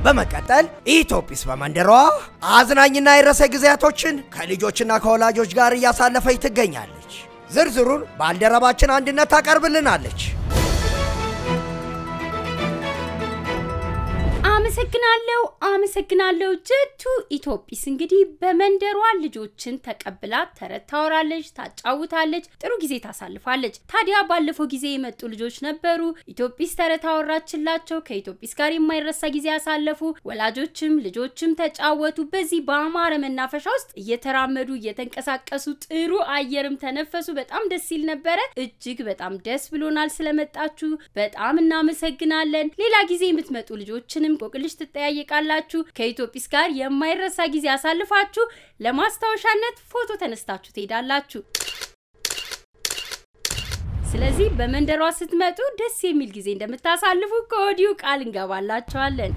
በመቀጠል ኢትዮጲስ በመንደሯ አዝናኝና የረሰ ጊዜያቶችን ከልጆችና ከወላጆች ጋር እያሳለፈች ትገኛለች። ዝርዝሩን ባልደረባችን አንድነት ታቀርብልናለች። አመሰግናለሁ ጀቱ ኢትዮጲስ እንግዲህ በመንደሯ ልጆችን ተቀብላ ተረት ታወራለች፣ ታጫውታለች፣ ጥሩ ጊዜ ታሳልፋለች። ታዲያ ባለፈው ጊዜ የመጡ ልጆች ነበሩ። ኢትዮጲስ ተረት አወራችላቸው፣ ከኢትዮጲስ ጋር የማይረሳ ጊዜ ያሳለፉ፣ ወላጆችም ልጆችም ተጫወቱ። በዚህ በአማረ መናፈሻ ውስጥ እየተራመዱ እየተንቀሳቀሱ ጥሩ አየርም ተነፈሱ። በጣም ደስ ይል ነበር። እጅግ በጣም ደስ ብሎናል ስለመጣችሁ በጣም እናመሰግናለን። ሌላ ጊዜ የምትመጡ ልጆችንም ቆቅልሽ ትጠያየቃላችሁ። ከኢትዮጲስ ጋር የማይረሳ ጊዜ አሳልፋችሁ ለማስታወሻነት ፎቶ ተነስታችሁ ትሄዳላችሁ። ስለዚህ በመንደሯ ስትመጡ ደስ የሚል ጊዜ እንደምታሳልፉ ከወዲሁ ቃል እንገባላችኋለን።